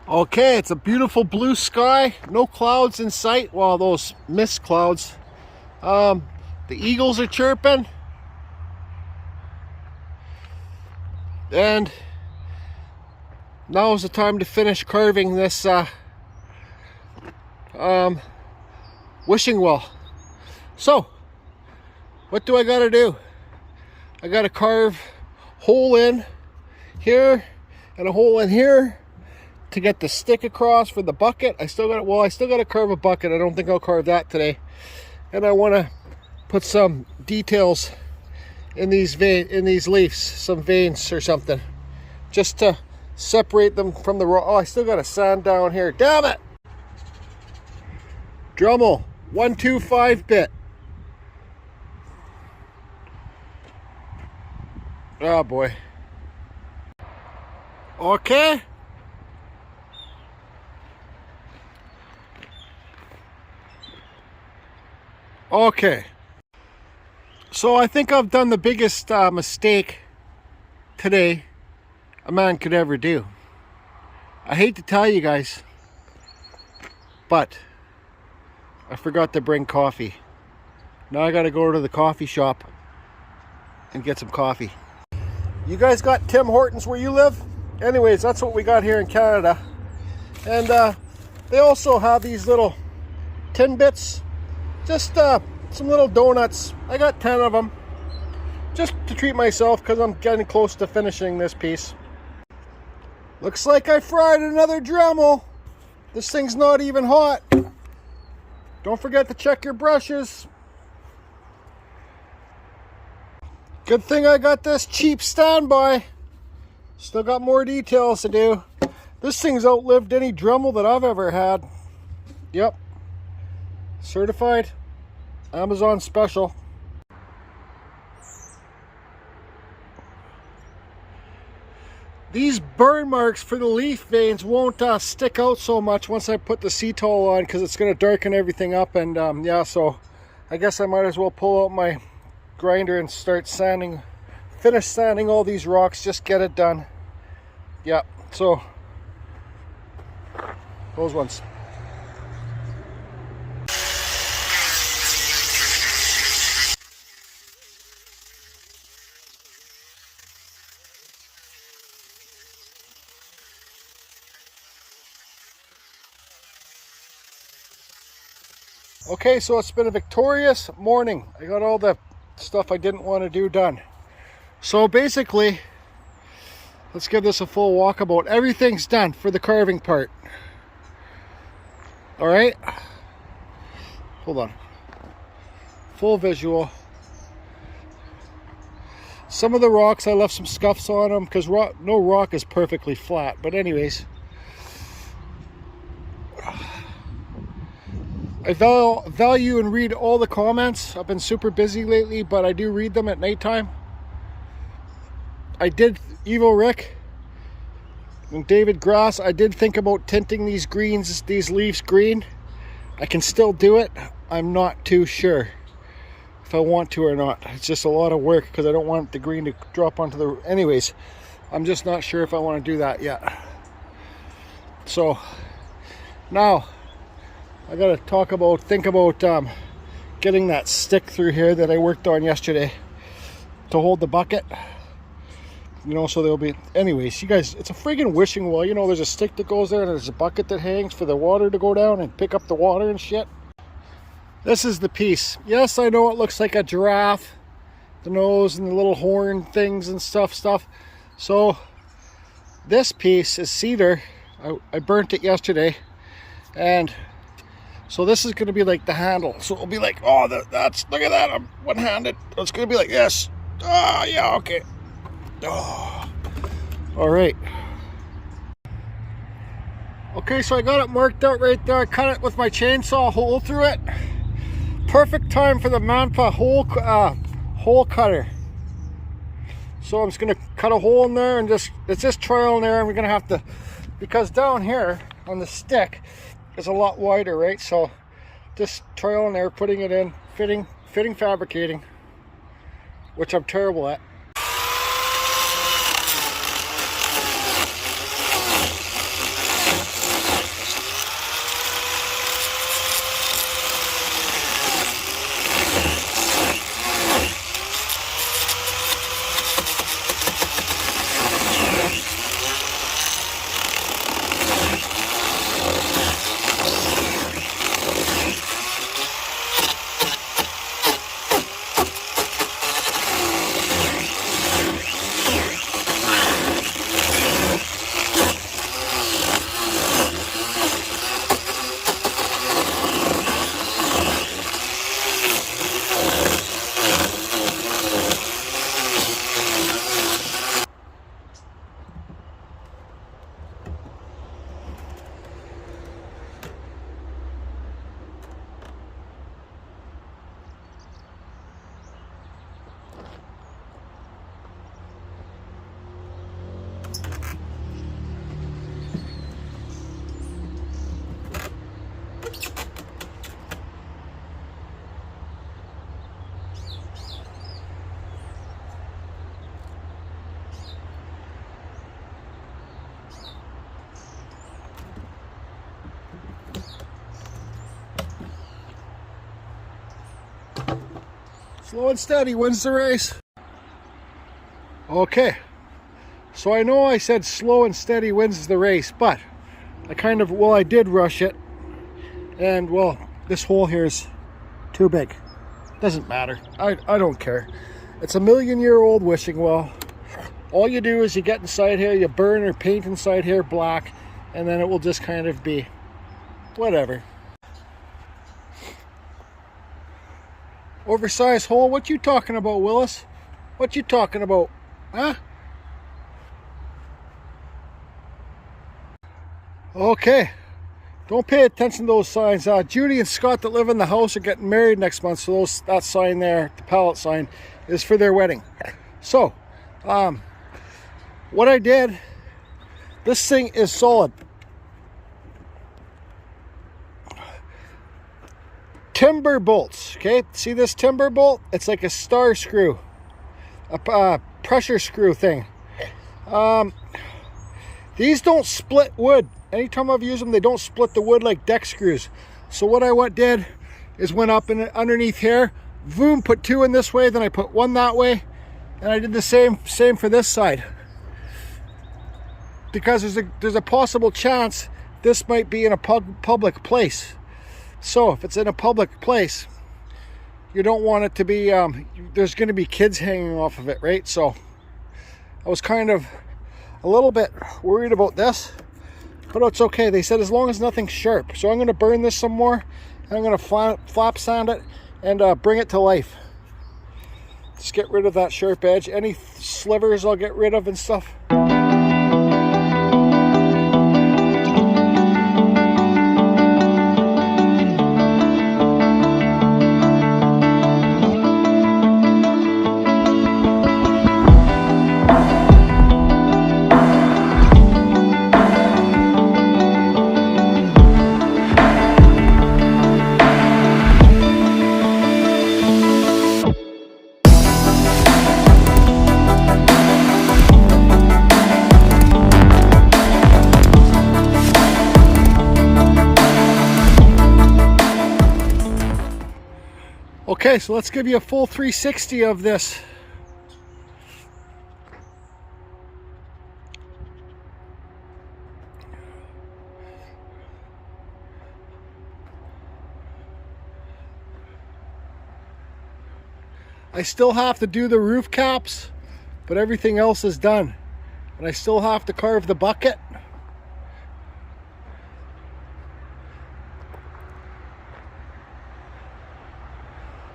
Okay, it's a beautiful blue sky, no clouds in sight. Well, those mist clouds. The eagles are chirping, and now is the time to finish carving this wishing well. So what do I gotta do? I gotta carve hole in here and a hole in here to get the stick across for the bucket. I still gotta carve a bucket. I don't think I'll carve that today. And I want to put some details in these leaves, some veins or something, just to separate them from the raw. Oh, I still got a sand down here. Damn it! Dremel 125-bit. Oh boy. Okay. Okay. So I think I've done the biggest mistake today a man could ever do. I hate to tell you guys, but I forgot to bring coffee. Now I gotta go to the coffee shop and get some coffee. You guys got Tim Hortons where you live? Anyways, that's what we got here in Canada. And they also have these little tin bits. Just some little donuts. I got 10 of them. Just to treat myself because I'm getting close to finishing this piece. Looks like I fried another Dremel. This thing's not even hot. Don't forget to check your brushes. Good thing I got this cheap standby. Still got more details to do. This thing's outlived any Dremel that I've ever had. Yep. Certified Amazon special. These burn marks for the leaf veins won't stick out so much once I put the cetol on, because it's going to darken everything up. And yeah, so I guess I might as well pull out my grinder and start sanding, finish sanding all these rocks, just get it done. Yeah, so those ones. Okay, so it's been a victorious morning. I got all the stuff I didn't want to do done. So basically, let's give this a full walkabout. Everything's done for the carving part. All right, hold on. Full visual. Some of the rocks, I left some scuffs on them because no rock is perfectly flat. But anyways, I value and read all the comments. I've been super busy lately, but I do read them at nighttime. I did, Evil Rick and David Grass, I did think about tinting these leaves green. I can still do it. I'm not too sure if I want to or not. It's just a lot of work because I don't want the green to drop onto the... Anyways, I'm just not sure if I want to do that yet. So, now... I gotta think about getting that stick through here that I worked on yesterday to hold the bucket. You know, so there'll be... Anyways, you guys, it's a friggin' wishing well. You know, there's a stick that goes there and there's a bucket that hangs for the water to go down and pick up the water and shit. This is the piece. Yes, I know it looks like a giraffe. The nose and the little horn things and stuff. So, this piece is cedar. I burnt it yesterday. And... so this is going to be like the handle. So it'll be like, oh, that's, look at that, I'm one-handed. It's going to be like this. Oh, yeah, okay. Oh. All right. Okay, so I got it marked out right there. I cut it with my chainsaw, hole through it. Perfect time for the Manpa hole cutter. So I'm just going to cut a hole in there and it's just trial and error. And we're going to have to, because down here on the stick, is a lot wider, right? So just trial and error, putting it in, fitting, fabricating, which I'm terrible at. Slow and steady wins the race. Okay, so I know I said slow and steady wins the race, but I did rush it, and well, this hole here is too big. Doesn't matter. I don't care. It's a million-year-old wishing well. All you do is you get inside here, you burn or paint inside here black, and then it will just kind of be whatever. Oversized hole? What you talking about, Willis? What you talking about? Huh? Okay. Don't pay attention to those signs. Judy and Scott that live in the house are getting married next month, so that sign there, the pallet sign, is for their wedding. So, what I did, this thing is solid. Timber bolts, okay? See this timber bolt? It's like a star screw, a pressure screw thing. These don't split wood. Anytime I've used them, they don't split the wood like deck screws. So what I did is went up and underneath here, boom, put two in this way, then I put one that way, and I did the same for this side. Because there's a possible chance this might be in a public place. So if it's in a public place, you don't want it to be, there's going to be kids hanging off of it, right? So I was kind of a little bit worried about this, but it's okay. They said as long as nothing's sharp. So I'm going to burn this some more, and I'm going to flap sand it and bring it to life. Just get rid of that sharp edge. Any slivers I'll get rid of and stuff. Okay, so let's give you a full 360 of this. I still have to do the roof caps, but everything else is done. And I still have to carve the bucket.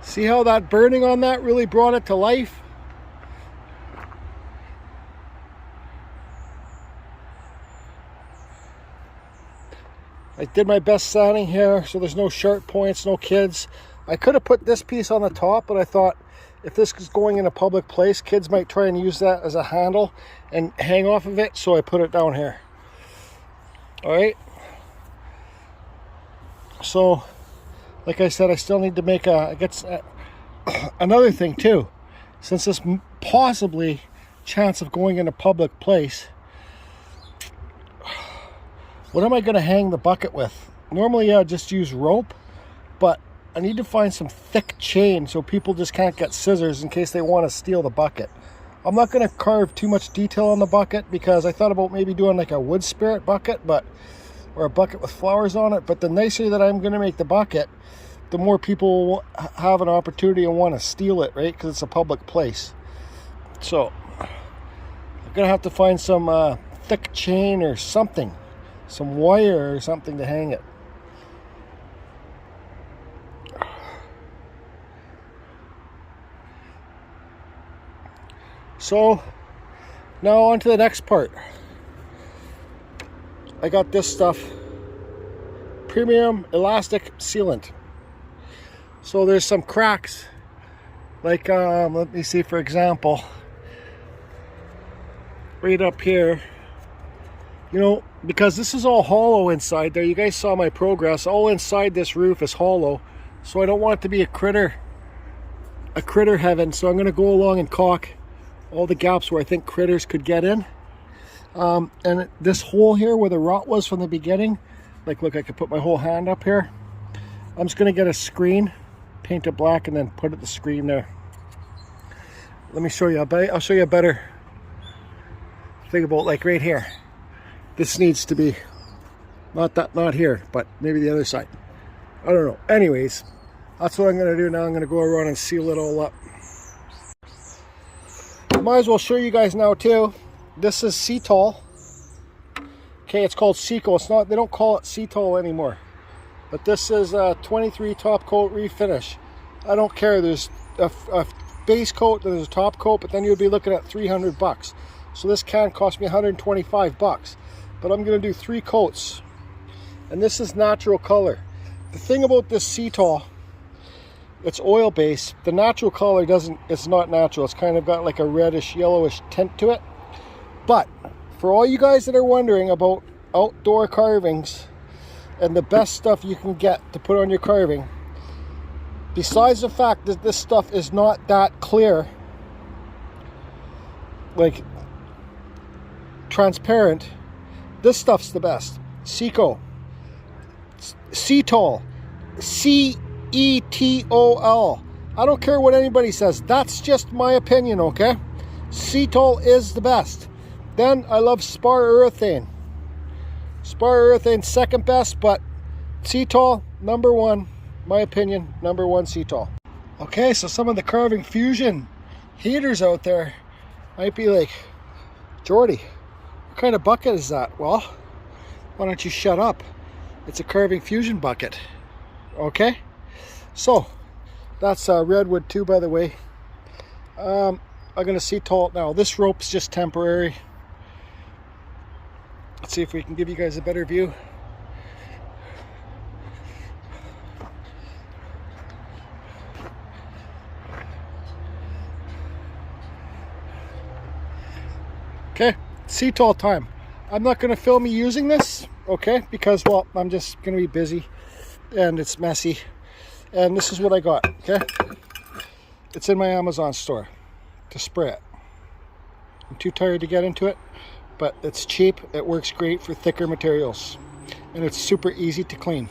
See how that burning on that really brought it to life? I did my best sanding here, so there's no sharp points, no kids. I could have put this piece on the top, but I thought if this is going in a public place, kids might try and use that as a handle and hang off of it, so I put it down here. All right. So, like I said, I still need to make another thing too. Since this possibly chance of going in a public place, what am I going to hang the bucket with? Normally I just use rope, but I need to find some thick chain so people just can't get scissors in case they want to steal the bucket. I'm not going to carve too much detail on the bucket because I thought about maybe doing like a wood spirit bucket, or a bucket with flowers on it. But the nicer that I'm going to make the bucket, the more people will have an opportunity and want to steal it, right? Because it's a public place. So I'm going to have to find some thick chain or something, some wire or something to hang it. So now on to the next part. I got this stuff, premium elastic sealant. So there's some cracks, like let me see, for example, right up here, you know, because this is all hollow inside there. You guys saw my progress. All inside this roof is hollow, so I don't want it to be a critter heaven. So I'm going to go along and caulk all the gaps where I think critters could get in. And this hole here where the rot was from the beginning, like, look, I could put my whole hand up here. I'm just going to get a screen, paint it black, and then put the screen there. Let me show you. I'll show you a better thing about, like, right here. This needs to be not here, but maybe the other side. I don't know. Anyways, that's what I'm going to do now. I'm going to go around and seal it all up. Might as well show you guys now too. This is cetol. Okay, it's called Seco. It's not. They don't call it cetol anymore. But this is a 23 top coat refinish. I don't care. There's a base coat, there's a top coat, but then you'll be looking at 300 bucks. So this can cost me 125 bucks. But I'm going to do 3 coats. And this is natural color. The thing about this cetol, it's oil based. The natural color it's not natural. It's kind of got like a reddish yellowish tint to it. But for all you guys that are wondering about outdoor carvings and the best stuff you can get to put on your carving, besides the fact that this stuff is not that clear, like transparent, this stuff's the best. Seco. Cetol. C-E-T-O-L. I don't care what anybody says. That's just my opinion, okay? Cetol is the best. Then I love spar urethane. Spar urethane second best, but cetol number one. My opinion, number one cetol. Okay, so some of the Carving Fusion haters out there might be like, Jordy, what kind of bucket is that? Well, why don't you shut up? It's a Carving Fusion bucket. Okay, so that's redwood too, by the way. I'm gonna cetol it now. This rope's just temporary. Let's see if we can give you guys a better view. Okay, cetol time. I'm not going to film me using this, okay, because, well, I'm just going to be busy and it's messy. And this is what I got, okay? It's in my Amazon store to spray it. I'm too tired to get into it, but it's cheap. It works great for thicker materials, and it's super easy to clean.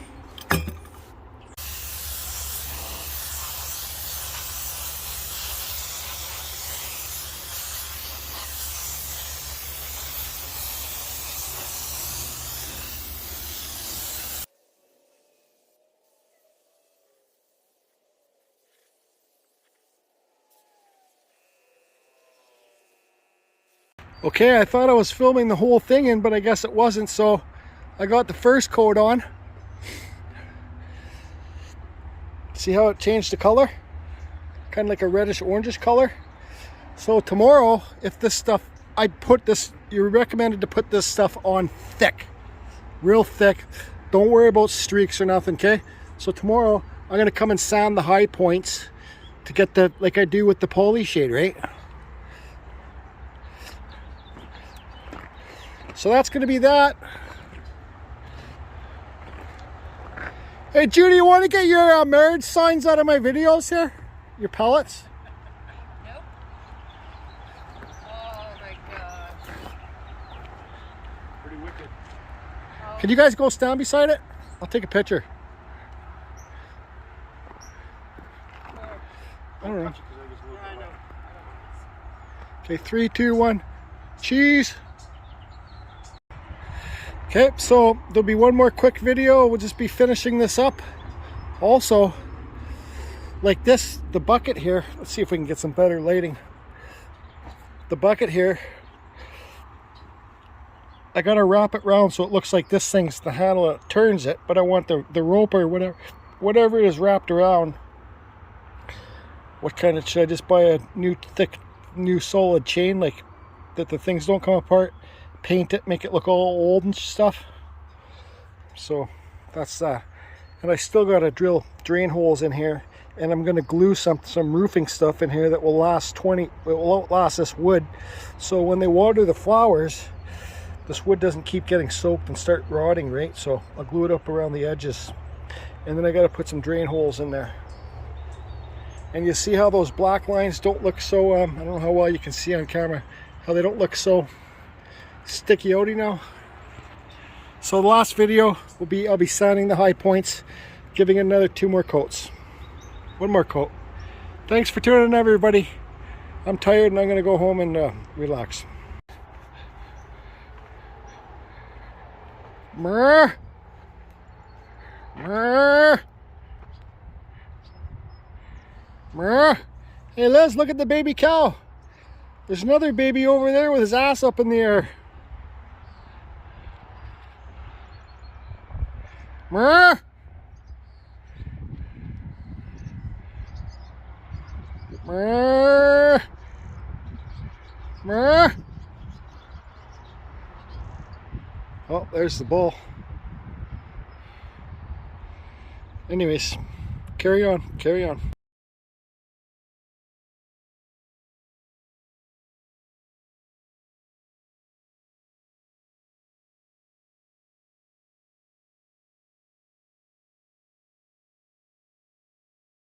Okay, I thought I was filming the whole thing in, but I guess it wasn't, so I got the first coat on. See how it changed the color? Kind of like a reddish orangish color. So tomorrow, if this stuff, you're recommended to put this stuff on thick, real thick. Don't worry about streaks or nothing, okay? So tomorrow, I'm gonna come and sand the high points to get the, like I do with the poly shade, right? So that's going to be that. Hey Judy, you want to get your marriage signs out of my videos here? Your pellets? Nope. Oh my god. Pretty wicked. Oh. Can you guys go stand beside it? I'll take a picture. I don't know. Okay, 3, 2, 1. Cheese. Okay, so there'll be one more quick video. We'll just be finishing this up. Also, like this, the bucket here, let's see if we can get some better lighting. The bucket here, I gotta wrap it around so it looks like this thing's the handle that turns it, but I want the rope or whatever it is wrapped around. What kind of, should I just buy a new thick, new solid chain, like that the things don't come apart? Paint it, make it look all old and stuff. So that's that. And I still got to drill drain holes in here, and I'm going to glue some roofing stuff in here that will last it will outlast this wood. So when they water the flowers, this wood doesn't keep getting soaked and start rotting, right? So I'll glue it up around the edges, and then I got to put some drain holes in there. And you see how those black lines don't look so I don't know how well you can see on camera, how they don't look so sticky outy now. So the last video will be, I'll be sanding the high points, giving another 2 more coats. 1 more coat. Thanks for tuning in, everybody. I'm tired and I'm going to go home and relax. Mrrr. Mrrr. Mrrr. Hey Liz, look at the baby cow. There's another baby over there with his ass up in the air. Mrrr. Mrrr. Mrrr. Oh, there's the bull. Anyways, carry on, carry on.